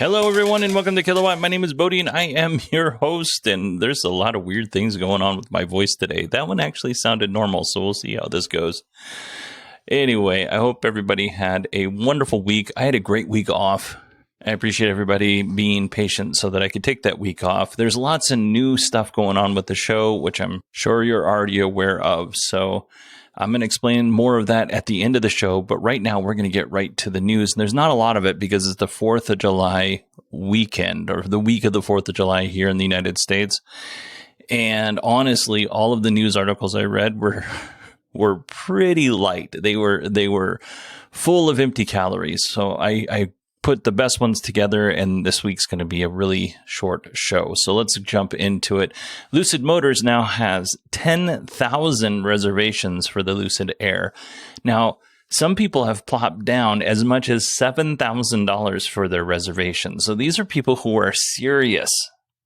Hello, everyone, and welcome to Kilowatt. My name is Bodie, and I am your host, and there's a lot of weird things going on with my voice today. That one actually sounded normal, so we'll see how this goes. Anyway, I hope everybody had a wonderful week. I had a great week off. I appreciate everybody being patient so that I could take that week off. There's lots of new stuff going on with the show, which I'm sure you're already aware of, so I'm going to explain more of that at the end of the show, but right now we're going to get right to the news. And there's not a lot of it because it's the 4th of July weekend, or the week of the 4th of July here in the United States. And honestly, all of the news articles I read were pretty light. They were full of empty calories. So I put the best ones together, and this week's going to be a really short show. So let's jump into it. Lucid Motors now has 10,000 reservations for the Lucid Air. Now, some people have plopped down as much as $7,000 for their reservations. So these are people who are serious,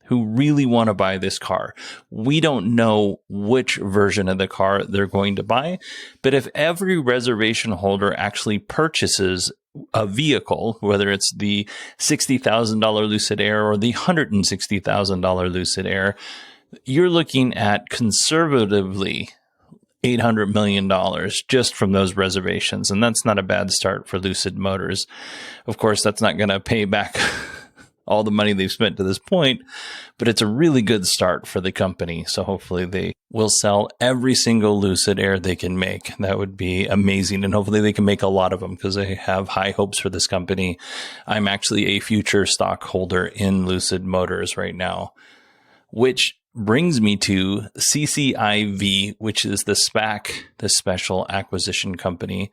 who really want to buy this car. We don't know which version of the car they're going to buy, but if every reservation holder actually purchases a vehicle, whether it's the $60,000 Lucid Air or the $160,000 Lucid Air, you're looking at conservatively $800 million just from those reservations. And that's not a bad start for Lucid Motors. Of course, that's not going to pay back all the money they've spent to this point, but it's a really good start for the company. So hopefully they will sell every single Lucid Air they can make. That would be amazing. And hopefully they can make a lot of them because I have high hopes for this company. I'm actually a future stockholder in Lucid Motors right now, which brings me to CCIV, which is the SPAC, the special acquisition company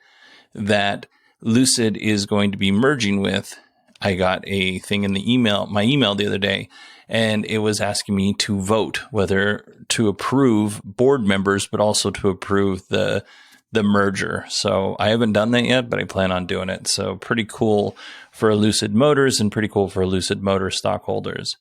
that Lucid is going to be merging with. I got a thing in my email the other day, and it was asking me to vote whether to approve board members, but also to approve the merger. So I haven't done that yet, but I plan on doing it. So pretty cool for Lucid Motors and pretty cool for Lucid Motors stockholders.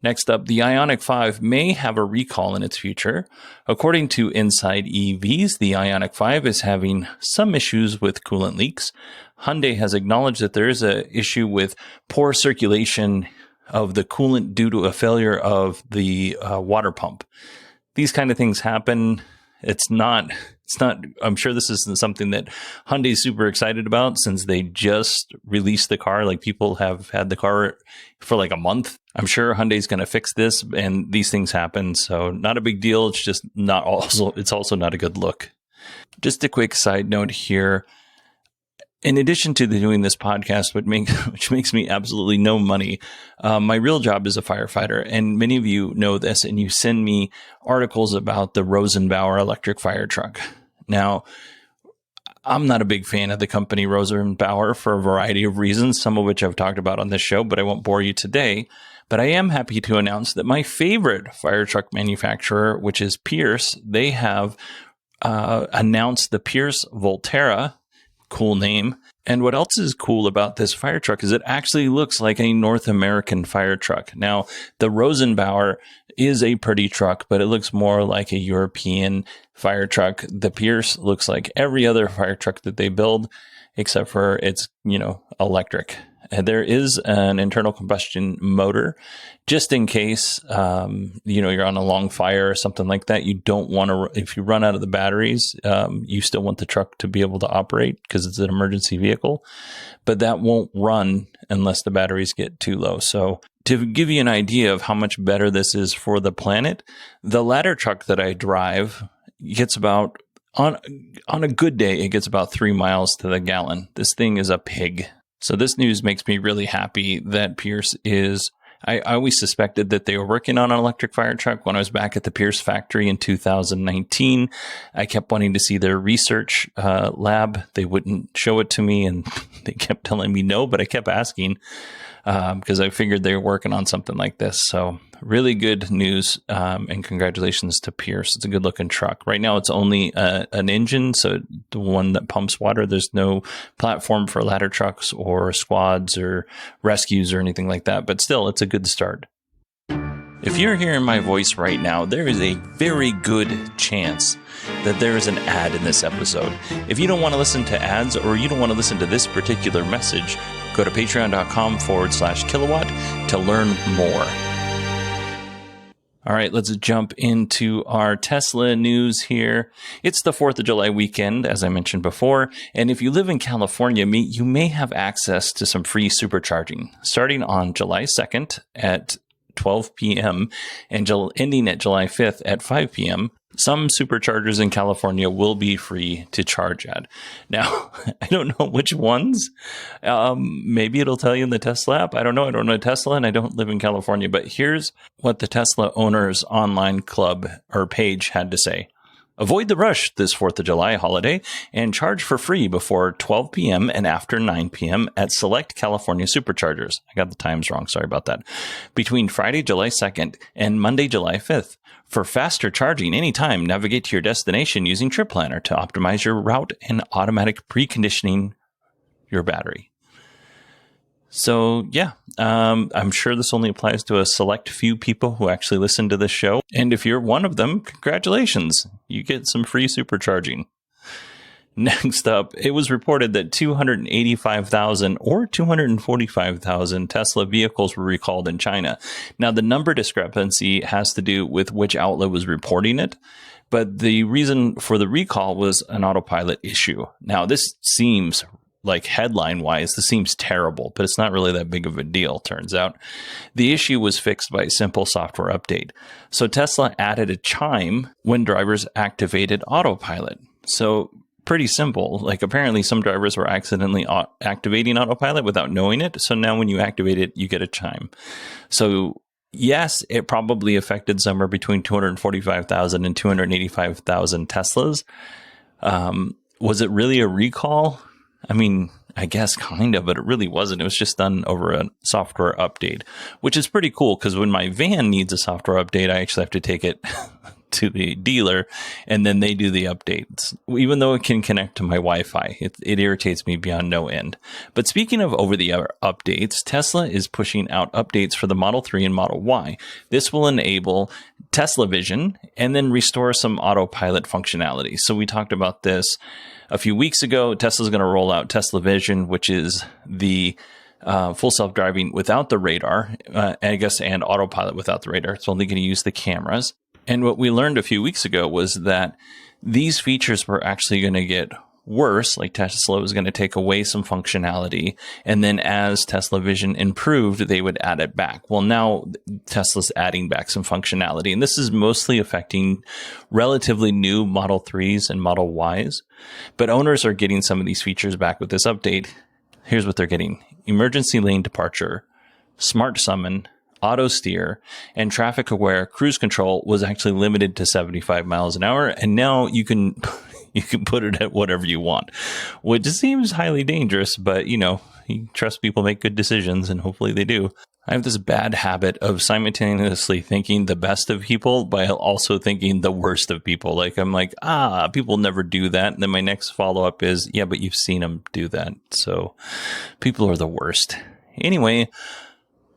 Next up, the Ioniq 5 may have a recall in its future. According to Inside EVs, the Ioniq 5 is having some issues with coolant leaks. Hyundai has acknowledged that there is an issue with poor circulation of the coolant due to a failure of the water pump. These kind of things happen. It's not, I'm sure this isn't something that Hyundai is super excited about since they just released the car. Like, people have had the car for like a month. I'm sure Hyundai's going to fix this, and these things happen. So not a big deal. It's just it's also not a good look. Just a quick side note here. In addition to doing this podcast, which makes me absolutely no money, my real job is a firefighter. And many of you know this, and you send me articles about the Rosenbauer electric fire truck. Now, I'm not a big fan of the company Rosenbauer for a variety of reasons, some of which I've talked about on this show, but I won't bore you today. But I am happy to announce that my favorite fire truck manufacturer, which is Pierce, they have announced the Pierce Volterra. Cool name. And what else is cool about this fire truck is it actually looks like a North American fire truck. Now, the Rosenbauer is a pretty truck, but it looks more like a European fire truck. The Pierce looks like every other fire truck that they build, except for it's, electric. And there is an internal combustion motor, just in case, you're on a long fire or something like that. You don't want to, if you run out of the batteries, you still want the truck to be able to operate because it's an emergency vehicle, but that won't run unless the batteries get too low. So to give you an idea of how much better this is for the planet, the ladder truck that I drive gets about, on a good day, it gets about 3 miles to the gallon. This thing is a pig. So this news makes me really happy that Pierce is, I always suspected that they were working on an electric fire truck. When I was back at the Pierce factory in 2019, I kept wanting to see their research lab. They wouldn't show it to me, and they kept telling me no, but I kept asking because I figured they were working on something like this. So really good news, and congratulations to Pierce. It's a good looking truck. Right now it's only an engine, so the one that pumps water. There's no platform for ladder trucks or squads or rescues or anything like that, but still, it's a good start. If you're hearing my voice right now, there is a very good chance that there is an ad in this episode. If you don't want to listen to ads or you don't want to listen to this particular message, go to patreon.com/kilowatt to learn more. All right, let's jump into our Tesla news here. It's the 4th of July weekend, as I mentioned before, and if you live in California, you may have access to some free supercharging starting on July 2nd at 12 p.m. and ending at July 5th at 5 p.m. Some superchargers in California will be free to charge at. Now, I don't know which ones. Maybe it'll tell you in the Tesla app. I don't know. I don't know Tesla and I don't live in California. But here's what the Tesla Owners Online Club or page had to say. Avoid the rush this 4th of July holiday and charge for free before 12 p.m. and after 9 p.m. at select California superchargers. I got the times wrong. Sorry about that. Between Friday, July 2nd and Monday, July 5th. For faster charging anytime, navigate to your destination using Trip Planner to optimize your route and automatic preconditioning your battery. So, yeah, I'm sure this only applies to a select few people who actually listen to this show. And if you're one of them, congratulations. You get some free supercharging. Next up, it was reported that 285,000 or 245,000 Tesla vehicles were recalled in China. Now, the number discrepancy has to do with which outlet was reporting it, but the reason for the recall was an autopilot issue. Now, this seems like headline-wise, this seems terrible, but it's not really that big of a deal, turns out. The issue was fixed by a simple software update. So Tesla added a chime when drivers activated autopilot. So pretty simple. Like apparently some drivers were accidentally activating autopilot without knowing it. So now when you activate it, you get a chime. So yes, it probably affected somewhere between 245,000 and 285,000 Teslas. Was it really a recall? I mean, I guess kind of, but it really wasn't. It was just done over a software update, which is pretty cool because when my van needs a software update, I actually have to take it to the dealer and then they do the updates. Even though it can connect to my Wi-Fi, it irritates me beyond no end. But speaking of over-the-air updates, Tesla is pushing out updates for the Model 3 and Model Y. This will enable Tesla Vision and then restore some autopilot functionality. So we talked about this a few weeks ago. Tesla's going to roll out Tesla Vision, which is the full self-driving without the radar, I guess, and autopilot without the radar. It's only going to use the cameras. And what we learned a few weeks ago was that these features were actually going to get worse, like Tesla was going to take away some functionality. And then as Tesla Vision improved, they would add it back. Well, now Tesla's adding back some functionality. And this is mostly affecting relatively new Model 3s and Model Ys. But owners are getting some of these features back with this update. Here's what they're getting. Emergency lane departure, smart summon, auto steer, and traffic aware cruise control was actually limited to 75 miles an hour. And now you can put it at whatever you want, which seems highly dangerous, but you trust people make good decisions and hopefully they do. I have this bad habit of simultaneously thinking the best of people, but also thinking the worst of people. Like I'm like, people never do that. And then my next follow up is, yeah, but you've seen them do that. So people are the worst. Anyway,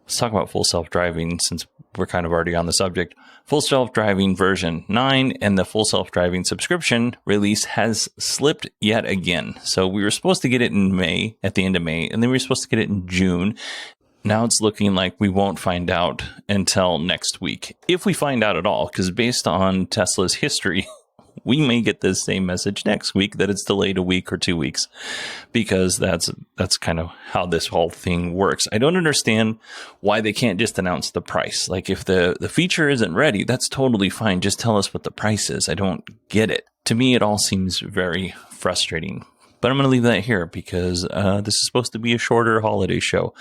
let's talk about full self-driving since we're kind of already on the subject. Full self-driving version 9 and the full self-driving subscription release has slipped yet again. So we were supposed to get it in May, at the end of May, and then we were supposed to get it in June. Now it's looking like we won't find out until next week, if we find out at all, because based on Tesla's history, we may get this same message next week that it's delayed a week or 2 weeks, because that's kind of how this whole thing works. I don't understand why they can't just announce the price. Like if the feature isn't ready, that's totally fine. Just tell us what the price is. I don't get it. To me, it all seems very frustrating. But I'm going to leave that here because this is supposed to be a shorter holiday show.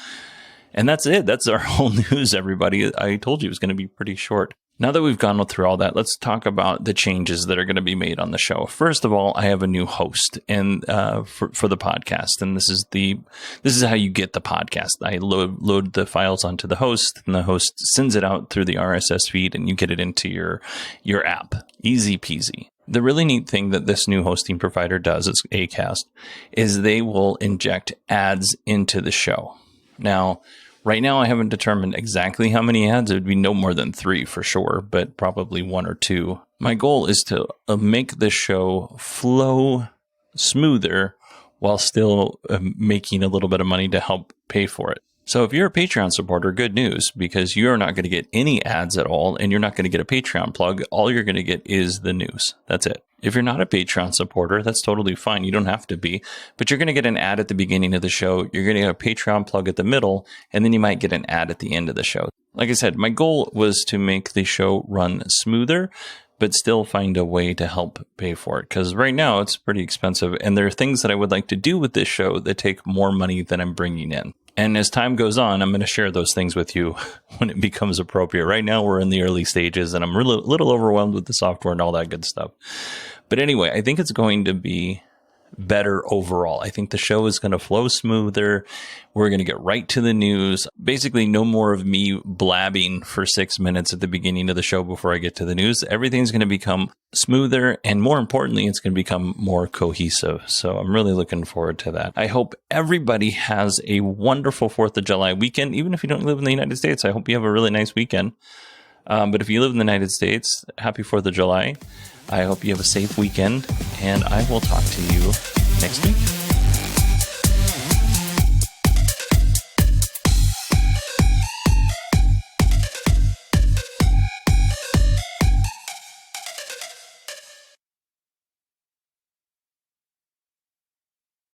And that's it. That's our whole news, everybody. I told you it was going to be pretty short. Now that we've gone through all that, let's talk about the changes that are going to be made on the show. First of all, I have a new host and for the podcast, and this is how you get the podcast. I load the files onto the host, and the host sends it out through the RSS feed, and you get it into your app. Easy peasy. The really neat thing that this new hosting provider does, it's Acast, is they will inject ads into the show. Now, Right now, I haven't determined exactly how many ads. It would be no more than 3 for sure, but probably 1 or 2. My goal is to make this show flow smoother while still making a little bit of money to help pay for it. So if you're a Patreon supporter, good news, because you're not going to get any ads at all, and you're not going to get a Patreon plug. All you're going to get is the news. That's it. If you're not a Patreon supporter, that's totally fine. You don't have to be, but you're going to get an ad at the beginning of the show. You're going to get a Patreon plug at the middle, and then you might get an ad at the end of the show. Like I said, my goal was to make the show run smoother, but still find a way to help pay for it. Because right now it's pretty expensive, and there are things that I would like to do with this show that take more money than I'm bringing in. And as time goes on, I'm going to share those things with you when it becomes appropriate. Right now, we're in the early stages, and I'm a little overwhelmed with the software and all that good stuff. But anyway, I think it's going to be better overall. I think the show is going to flow smoother. We're going to get right to the news. Basically, no more of me blabbing for 6 minutes at the beginning of the show before I get to the news. Everything's going to become smoother, and more importantly, it's going to become more cohesive. So I'm really looking forward to that. I hope everybody has a wonderful 4th of July weekend. Even if you don't live in the United States, I hope you have a really nice weekend. But if you live in the United States, happy 4th of July. I hope you have a safe weekend, and I will talk to you next week.